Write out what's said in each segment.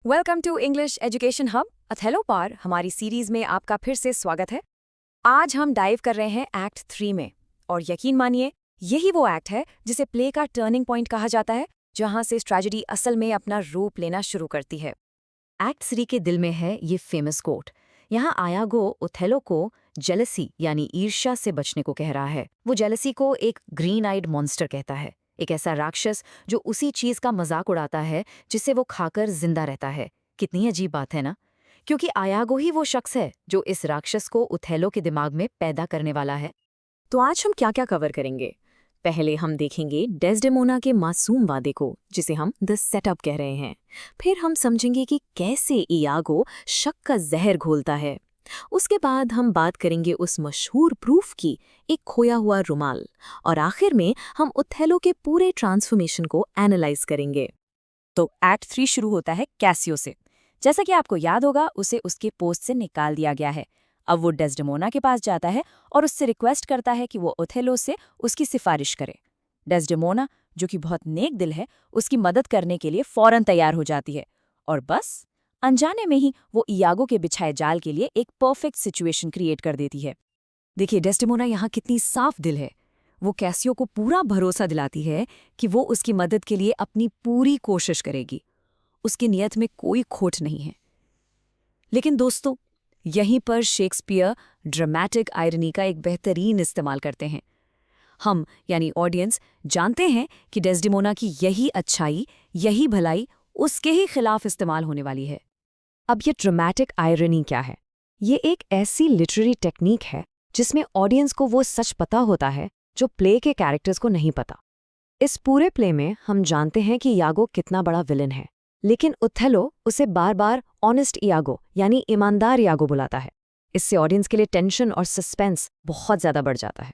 Welcome to English education hub Othello पार हमारी series में आपका फिर से स्वागत है। आज हम डाइव कर रहे हैं एक्ट 3 में और यकीन मानिए यही वो एक्ट है जिसे प्ले का टर्निंग पॉइंट कहा जाता है, जहां से ट्रेजेडी असल में अपना रूप लेना शुरू करती है। एक्ट 3 के दिल में है ये फेमस कोट। यहाँ आयागो ओथेलो को जेलसी यानी ईर्ष्या से बचने को कह रहा है। वो जेलसी को एक ग्रीन आइड मॉन्स्टर कहता है, एक ऐसा राक्षस जो उसी चीज का मजाक उड़ाता है जिसे वो खाकर जिंदा रहता है। कितनी अजीब बात है ना, क्योंकि आयागो ही वो शख्स है जो इस राक्षस को ओथेलो के दिमाग में पैदा करने वाला है। तो आज हम क्या क्या कवर करेंगे? पहले हम देखेंगे डेस्डेमोना के मासूम वादे को, जिसे हम द सेटअप कह रहे हैं। फिर हम समझेंगे कि कैसे इयागो शक का जहर घोलता है। उसके बाद हम बात करेंगे उस मशहूर प्रूफ की, एक खोया हुआ रुमाल। और आखिर में हम ओथेलो के पूरे ट्रांसफॉर्मेशन को एनालाइज करेंगे। तो एक्ट 3 शुरू होता है कैसियो से। जैसा कि आपको याद होगा, उसे उसके पोस्ट से निकाल दिया गया है। अब वो डेस्डेमोना के पास जाता है और उससे रिक्वेस्ट करता है कि वो ओथेलो से उसकी सिफारिश करे। डेस्डेमोना, जो कि बहुत नेक दिल है, उसकी मदद करने के लिए फौरन तैयार हो जाती है। और बस अनजाने में ही वो इयागो के बिछाए जाल के लिए एक परफेक्ट सिचुएशन क्रिएट कर देती है। देखिए डेस्डेमोना यहाँ कितनी साफ दिल है। वो कैसियो को पूरा भरोसा दिलाती है कि वो उसकी मदद के लिए अपनी पूरी कोशिश करेगी। उसकी नीयत में कोई खोट नहीं है। लेकिन दोस्तों, यहीं पर शेक्सपियर ड्रामेटिक आयरनी का एक बेहतरीन इस्तेमाल करते हैं। हम यानी ऑडियंस जानते हैं कि डेस्डेमोना की यही अच्छाई, यही भलाई उसके ही खिलाफ इस्तेमाल होने वाली है। अब ये ड्रामेटिक आयरनी क्या है? ये एक ऐसी लिटरेरी टेक्निक है जिसमें ऑडियंस को वो सच पता होता है जो प्ले के कैरेक्टर्स को नहीं पता। इस पूरे प्ले में हम जानते हैं कि यागो कितना बड़ा विलन है, लेकिन ओथेलो उसे बार बार ऑनेस्ट इयागो यानी ईमानदार यागो बुलाता है। इससे ऑडियंस के लिए टेंशन और सस्पेंस बहुत ज्यादा बढ़ जाता है।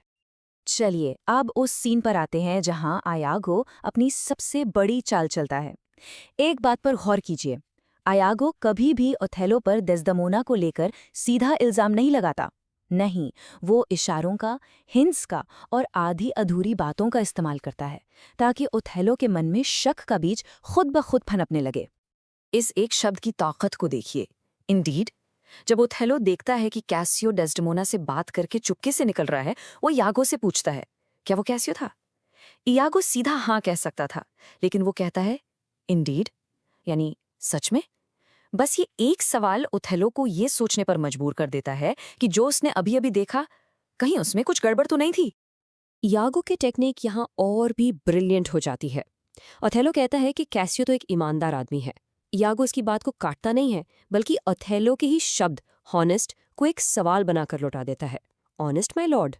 चलिए अब उस सीन पर आते हैं जहां आयागो अपनी सबसे बड़ी चाल चलता है। एक बात पर गौर कीजिए, आयागो कभी भी ओथेलो पर डेस्डेमोना को लेकर सीधा इल्जाम नहीं लगाता। नहीं, वो इशारों का, हिंट्स का और आधी अधूरी बातों का इस्तेमाल करता है ताकि ओथेलो के मन में शक का बीज खुद ब खुद फनपने लगे। इस एक शब्द की ताकत को देखिए, इंडीड। जब ओथेलो देखता है कि कैसियो डेस्डेमोना से बात करके चुपके से निकल रहा है, वो यागो से पूछता है, क्या वो कैसियो था? इयागो सीधा हाँ कह सकता था, लेकिन वो कहता है इंडीड, यानी सच में। बस ये एक सवाल ओथेलो को ये सोचने पर मजबूर कर देता है कि जो उसने अभी अभी देखा, कहीं उसमें कुछ गड़बड़ तो नहीं थी। यागो की टेक्निक यहाँ और भी ब्रिलियंट हो जाती है। ओथेलो कहता है कि कैसियो तो एक ईमानदार आदमी है। यागो इसकी बात को काटता नहीं है, बल्कि ओथेलो के ही शब्द हॉनेस्ट को एक सवाल बनाकर लौटा देता है। Honest my Lord.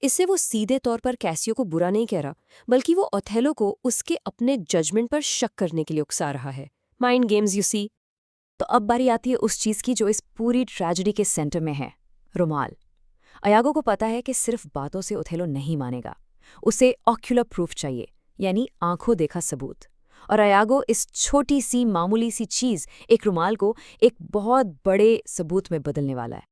इससे वो सीधे तौर पर कैसियो को बुरा नहीं कह रहा, बल्कि वो ओथेलो को उसके अपने जजमेंट पर शक करने के लिए उकसा रहा है। Mind games, you see. तो अब बारी आती है उस चीज की जो इस पूरी ट्रेजेडी के सेंटर में है, रुमाल। अयागो को पता है कि सिर्फ बातों से ओथेलो नहीं मानेगा, उसे ऑक्यूलर प्रूफ चाहिए, यानी आंखों देखा सबूत। और अयागो इस छोटी सी मामूली सी चीज, एक रुमाल को एक बहुत बड़े सबूत में बदलने वाला है।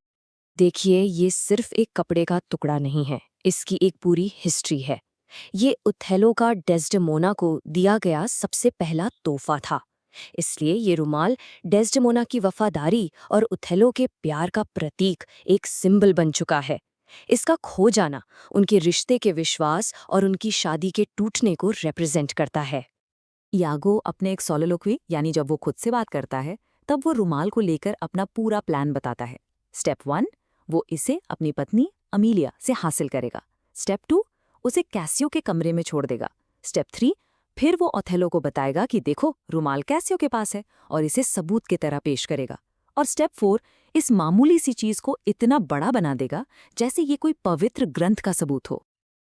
देखिए, ये सिर्फ एक कपड़े का टुकड़ा नहीं है, इसकी एक पूरी हिस्ट्री है। ये ओथेलो का डेस्डेमोना को दिया गया सबसे पहला तोहफा था। इसलिए ये रुमाल डेस्डेमोना की वफादारी और ओथेलो के प्यार का प्रतीक, एक सिंबल बन चुका है। इसका खो जाना उनके रिश्ते के विश्वास और उनकी शादी के टूटने को रिप्रेजेंट करता है। यागो अपने एक सोलोलोक्वी यानी जब वो खुद से बात करता है, तब वो रुमाल को लेकर अपना पूरा प्लान बताता है। स्टेप 1, वो इसे अपनी पत्नी अमीलिया से हासिल करेगा। स्टेप 2, उसे कैसियो के कमरे में छोड़ देगा। स्टेप 3, फिर वो ओथेलो को बताएगा कि देखो, रुमाल कैसियो के पास है, और इसे सबूत की तरह पेश करेगा। और स्टेप 4, इस मामूली सी चीज को इतना बड़ा बना देगा जैसे ये कोई पवित्र ग्रंथ का सबूत हो।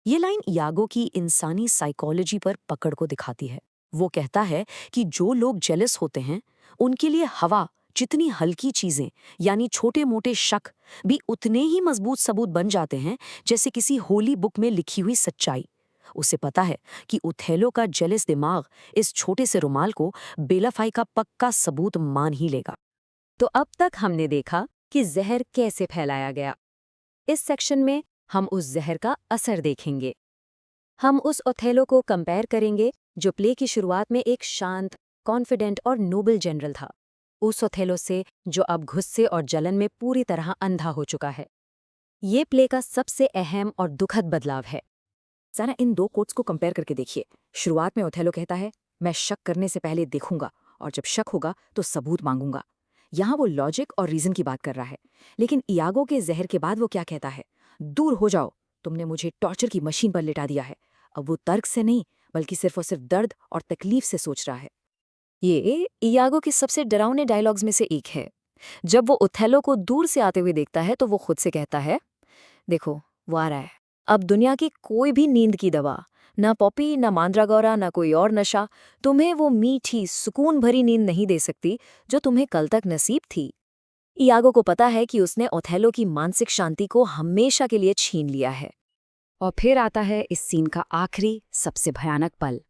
ये लाइन यागो की इंसानी साइकोलॉजी पर पकड़ को दिखाती है। वो कहता है कि जो लोग जेलस होते हैं, उनके लिए हवा जितनी हल्की चीजें यानी छोटे मोटे शक भी उतने ही मजबूत सबूत बन जाते हैं जैसे किसी होली बुक में लिखी हुई सच्चाई। उसे पता है कि ओथेलो का जेलस दिमाग इस छोटे से रुमाल को बेलफाई का पक्का सबूत मान ही लेगा। तो अब तक हमने देखा कि जहर कैसे फैलाया गया। इस सेक्शन में हम उस जहर का असर देखेंगे। हम उस ओथेलो को कंपेयर करेंगे जो प्ले की शुरुआत में एक शांत, कॉन्फिडेंट और नोबल जनरल था। उस ओथेलो से जो अब गुस्से और जलन में पूरी तरह अंधा हो चुका है। ये प्ले का सबसे अहम और दुखद बदलाव है। जरा इन दो कोट्स को कंपेयर करके देखिए। शुरुआत में ओथेलो कहता है, मैं शक करने से पहले देखूंगा और जब शक होगा तो सबूत मांगूंगा। यहाँ वो लॉजिक और रीजन की बात कर रहा है। लेकिन इयागो के जहर के बाद वो क्या कहता है? दूर हो जाओ, तुमने मुझे टॉर्चर की मशीन पर लिटा दिया है। अब वो तर्क से नहीं बल्कि सिर्फ और सिर्फ दर्द और तकलीफ से सोच रहा है। ये इयागो के सबसे डरावने डायलॉग्स में से एक है। जब वो ओथेलो को दूर से आते हुए देखता है तो वो खुद से कहता है, देखो वो आ रहा है। अब दुनिया की कोई भी नींद की दवा, ना पॉपी, ना मांद्रागोरा, ना कोई और नशा तुम्हें वो मीठी सुकून भरी नींद नहीं दे सकती जो तुम्हें कल तक नसीब थी। इयागो को पता है कि उसने ओथेलो की मानसिक शांति को हमेशा के लिए छीन लिया है। और फिर आता है इस सीन का आखिरी सबसे भयानक पल।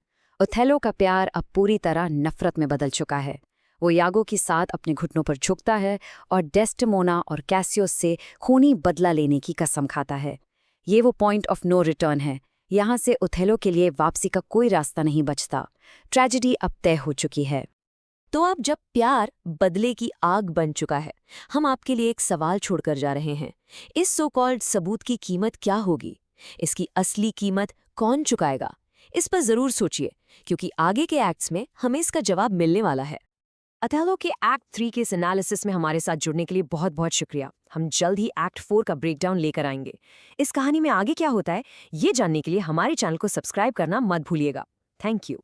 ओथेलो का प्यार अब पूरी तरह नफरत में बदल चुका है। वो इयागो के साथ अपने घुटनों पर झुकता है और डेस्डेमोना और कैसियस से खूनी बदला लेने की कसम खाता है। ये वो पॉइंट ऑफ नो रिटर्न है। यहाँ से ओथेलो के लिए वापसी का कोई रास्ता नहीं बचता। ट्रेजेडी अब तय हो चुकी है। तो अब जब प्यार बदले की आग बन चुका है, हम आपके लिए एक सवाल छोड़कर जा रहे हैं। इस सो कॉल्ड सबूत की कीमत क्या होगी? इसकी असली कीमत कौन चुकाएगा? इस पर जरूर सोचिए, क्योंकि आगे के एक्ट्स में हमें इसका जवाब मिलने वाला है। ओथेलो के एक्ट 3 के इस एनालिसिस में हमारे साथ जुड़ने के लिए बहुत बहुत शुक्रिया। हम जल्द ही एक्ट 4 का ब्रेकडाउन लेकर आएंगे। इस कहानी में आगे क्या होता है, ये जानने के लिए हमारे चैनल को सब्सक्राइब करना मत भूलिएगा। Thank you.